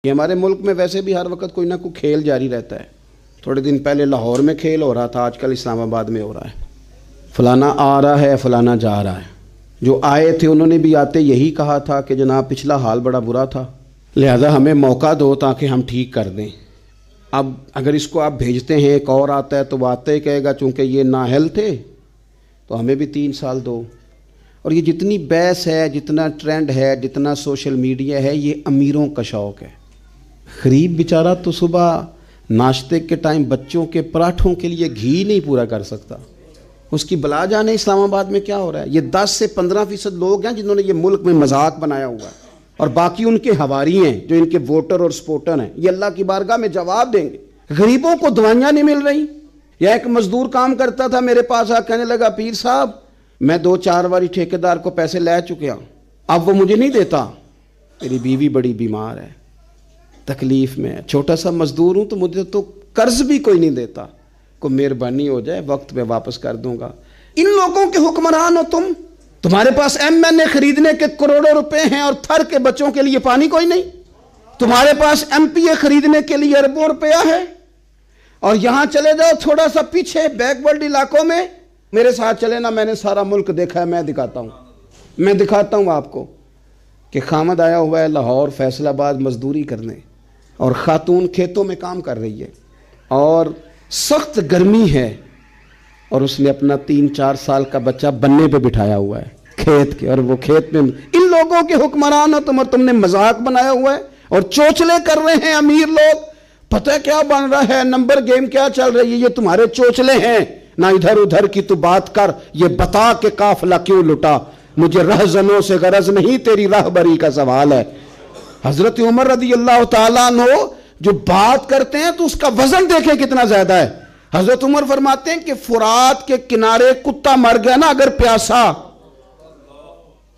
یہ ہمارے ملک میں ویسے بھی ہر وقت کوئی نہ کوئی کھیل جاری رہتا ہے. تھوڑے دن پہلے لاہور میں کھیل ہو رہا تھا، آج کل اسلام آباد میں ہو رہا ہے. فلانا آ رہا ہے، فلانا جا رہا ہے. جو آئے تھے انہوں نے بھی آتے یہی کہا تھا کہ جناب پچھلا حال بڑا برا تھا، لہذا ہمیں موقع دو تاکہ ہم ٹھیک کر دیں. اب اگر اس کو آپ بھیجتے ہیں ایک اور آتا ہے تو وہ آتے ہی کہے گا چونکہ یہ نااہل تھے تو ہمیں بھی 3 سال دو. اور یہ جتنی بحث ہے، جتنا ٹرینڈ ہے، جتنا سوشل میڈیا ہے، یہ امیروں کا شوق ہے. غریب بیچارہ تو صبح ناشتے کے ٹائم بچوں کے پراٹھوں کے لیے گھی نہیں پورا کر سکتا. اس کی بلا جانے اسلام آباد میں کیا ہو رہا ہے. یہ 10 سے 15% لوگ ہیں جنہوں نے یہ ملک میں مذاق بنایا ہوا ہے، اور باقی ان کے حواری ہیں جو ان کے ووٹر اور سپورٹر ہیں. یہ اللہ کی بارگاہ میں جواب دیں گے. غریبوں کو دوائیاں نہیں مل رہی. یا ایک مزدور کام کرتا تھا، میرے پاس آ کہنے لگا پیر صاحب میں 2-4 باری ٹھیکیدار کو پیسے لے چکیا، اب وہ مجھے نہیں دیتا. میری بیوی بڑی بیمار ہے، تکلیف میں ہے، چھوٹا سا مزدور ہوں تو مجھے تو قرض بھی کوئی نہیں دیتا، کو مہربانی ہو جائے وقت پہ واپس کر دوں گا. ان لوگوں کے حکمران ہو تم. تمہارے پاس MNA خریدنے کے کروڑوں روپے ہیں اور تھر کے بچوں کے لیے پانی کوئی نہیں. تمہارے پاس MPA خریدنے کے لیے اربوں روپیہ ہے. اور یہاں چلے جاؤ تھوڑا سا پیچھے بیک ورلڈ علاقوں میں، میرے ساتھ چلے نا، میں نے سارا ملک دیکھا ہے، میں دکھاتا ہوں آپ کو کہ خامد آیا ہوا ہے لاہور فیصل آباد مزدوری کرنے، اور خاتون کھیتوں میں کام کر رہی ہے اور سخت گرمی ہے، اور اس نے اپنا 3-4 سال کا بچہ بننے پہ بٹھایا ہوا ہے کھیت کے، اور وہ کھیت میں. ان لوگوں کے حکمران ہو تم، اور تم نے مذاق بنایا ہوا ہے اور چوچلے کر رہے ہیں امیر لوگ. پتہ کیا بن رہا ہے، نمبر گیم کیا چل رہی ہے، یہ تمہارے چوچلے ہیں. نہ ادھر ادھر کی تو بات کر، یہ بتا کہ قافلہ کیوں لٹا. مجھے رہزنوں سے غرض نہیں، تیری راہبری کا سوال ہے. حضرت عمر رضی اللہ تعالیٰ عنہ جو بات کرتے ہیں تو اس کا وزن دیکھیں کتنا زیادہ ہے. حضرت عمر فرماتے ہیں کہ فرات کے کنارے کتا مر گیا نا اگر پیاسا،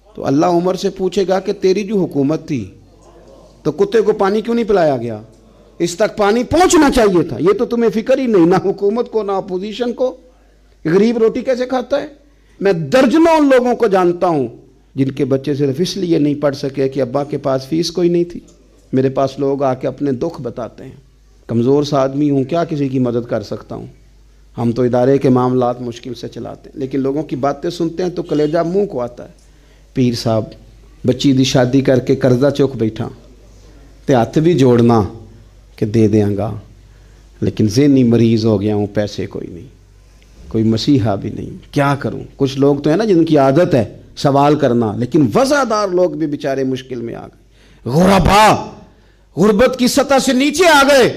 تو اللہ عمر سے پوچھے گا کہ تیری جو حکومت تھی تو کتے کو پانی کیوں نہیں پلایا گیا؟ اس تک پانی پہنچنا چاہیے تھا. یہ تو تمہیں فکر ہی نہیں، نہ حکومت کو نہ اپوزیشن کو. غریب روٹی کیسے کھاتا ہے؟ میں درجنوں ان لوگوں کو جانتا ہوں جن کے بچے صرف اس لیے نہیں پڑھ سکے کہ ابا کے پاس فیس کوئی نہیں تھی. میرے پاس لوگ آ کے اپنے دکھ بتاتے ہیں، کمزور سا آدمی ہوں، کیا کسی کی مدد کر سکتا ہوں. ہم تو ادارے کے معاملات مشکل سے چلاتے ہیں، لیکن لوگوں کی باتیں سنتے ہیں تو کلیجہ منہ کو آتا ہے. پیر صاحب بچی دی شادی کر کے قرضہ چوک بیٹھا تے ہاتھ بھی جوڑنا کہ دے دیاں گا، لیکن ذہنی مریض ہو گیا ہوں، پیسے کوئی نہیں، کوئی مسیحا بھی نہیں، کیا کروں. کچھ لوگ تو ہیں نا جن کی عادت ہے سوال کرنا، لیکن وضعدار لوگ بھی بیچارے مشکل میں آ گئے. غربا غربت کی سطح سے نیچے آ گئے.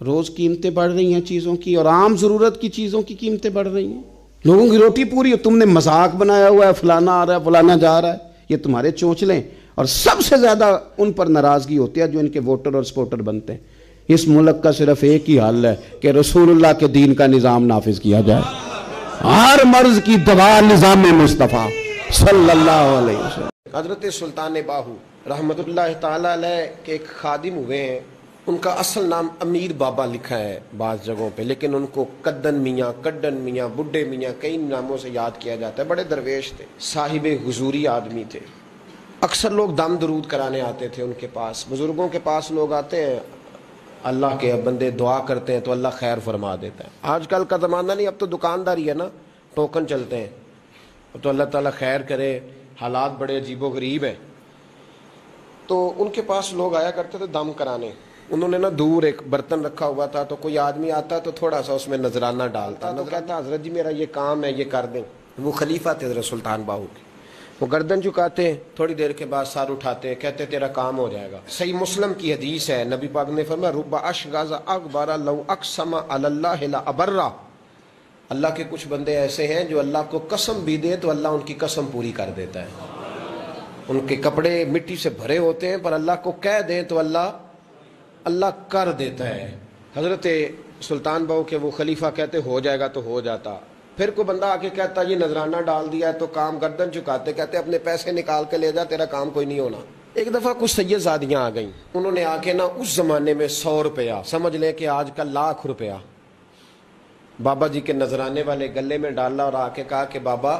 روز قیمتیں بڑھ رہی ہیں چیزوں کی، اور عام ضرورت کی چیزوں کی قیمتیں بڑھ رہی ہیں. لوگوں کی روٹی پوری، تم نے مذاق بنایا ہوا ہے، فلانا آ رہا ہے فلانا جا رہا ہے. یہ تمہارے چونچلے، اور سب سے زیادہ ان پر ناراضگی ہوتی ہے جو ان کے ووٹر اور سپورٹر بنتے ہیں. اس ملک کا صرف ایک ہی حل ہے کہ رسول اللہ کے دین کا نظام نافذ کیا جائے. ہر مرض کی دوا نظام مصطفیٰ صلی اللہ علیہ وسلم. حضرت سلطان باہو رحمت اللہ تعالیٰ علیہ کے ایک خادم ہوئے ہیں، ان کا اصل نام امیر بابا لکھا ہے بعض جگہوں پہ، لیکن ان کو کدن میاں، کڈن میاں، بڈھے میاں کئی ناموں سے یاد کیا جاتا ہے. بڑے درویش تھے، صاحب حضوری آدمی تھے. اکثر لوگ دم درود کرانے آتے تھے ان کے پاس. بزرگوں کے پاس لوگ آتے ہیں، اللہ کے بندے دعا کرتے ہیں تو اللہ خیر فرما دیتا ہے. آج کل کا زمانہ نہیں، اب تو دکانداری ہے نا، ٹوکن چلتے ہیں. اب تو اللہ تعالیٰ خیر کرے، حالات بڑے عجیب و غریب ہیں. تو ان کے پاس لوگ آیا کرتے تھے دم کرانے. انہوں نے نا دور ایک برتن رکھا ہوا تھا، تو کوئی آدمی آتا تو تھوڑا سا اس میں نذرانہ ڈالتا، تو کہتا حضرت جی میرا یہ کام ہے، یہ کر دیں. وہ خلیفہ تھے حضرت سلطان باہو کے. وہ گردن جھکاتے ہیں، تھوڑی دیر کے بعد سر اٹھاتے ہیں، کہتے تیرا کام ہو جائے گا. صحیح مسلم کی حدیث ہے، نبی پاک نے فرمایا رب اشغاز اکبر لو اقسم علی اللہ لا ابرا. اللہ کے کچھ بندے ایسے ہیں جو اللہ کو قسم بھی دے تو اللہ ان کی قسم پوری کر دیتا ہے. ان کے کپڑے مٹی سے بھرے ہوتے ہیں، پر اللہ کو کہہ دیں تو اللہ کر دیتا ہے. حضرت سلطان باہو کے وہ خلیفہ کہتے ہو جائے گا تو ہو جاتا. پھر کوئی بندہ آ کے کہتا یہ نذرانہ ڈال دیا ہے تو کام، گردن چکاتے کہتے اپنے پیسے نکال کے لے جا، تیرا کام کوئی نہیں ہونا. ایک دفعہ کچھ سید زادیاں آ گئیں، انہوں نے آ کے نا اس زمانے میں 100 روپیہ، سمجھ لیں کہ آج کا 1,00,000 روپیہ بابا جی کے نذرانے والے گلے میں ڈالا، اور آ کے کہا کہ بابا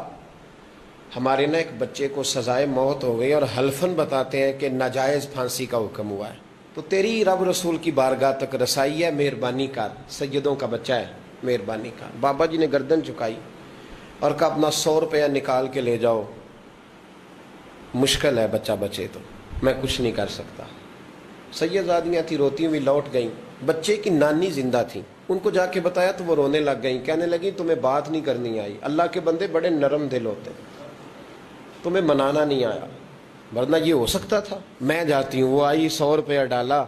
ہمارے نا ایک بچے کو سزائے موت ہو گئی، اور حلفاً بتاتے ہیں کہ ناجائز پھانسی کا حکم ہوا ہے. تو تو تیری رب رسول کی بارگاہ تک رسائی ہے، مہربانی کر، سیدوں کا بچہ ہے، مہربانی کر۔ بابا جی نے گردن جھکائی اور کہا اپنا 100 روپیہ نکال کے لے جاؤ، مشکل ہے بچہ بچے تو میں کچھ نہیں کر سکتا۔ سیدزادیاں تھی، روتی ہوئی لوٹ گئیں، بچے کی نانی زندہ تھی، ان کو جا کے بتایا تو وہ رونے لگ گئیں، کہنے لگیں تمہیں بات نہیں کرنی آئی، اللہ کے بندے بڑے نرم دل ہوتے، تمہیں منانا نہیں آیا، ورنہ یہ ہو سکتا تھا۔ میں جاتی ہوں۔ وہ آئی، 100 روپیہ ڈالا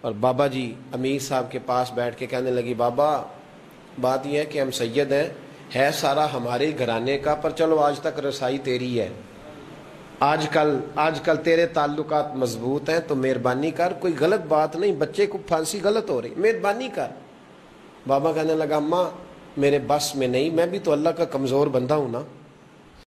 اور بابا جی امیر صاحب کے پاس بیٹھ کے کہنے لگی بابا بات یہ ہے کہ ہم سید ہیں، ہے سارا ہمارے گھرانے کا، پر چلو آج تک رسائی تیری ہے، آج کل تیرے تعلقات مضبوط ہیں تو مہربانی کر، کوئی غلط بات نہیں، بچے کو پھانسی غلط ہو رہی، مہربانی کر۔ بابا کہنے لگا اماں میرے بس میں نہیں، میں بھی تو اللہ کا کمزور بندہ ہوں نا،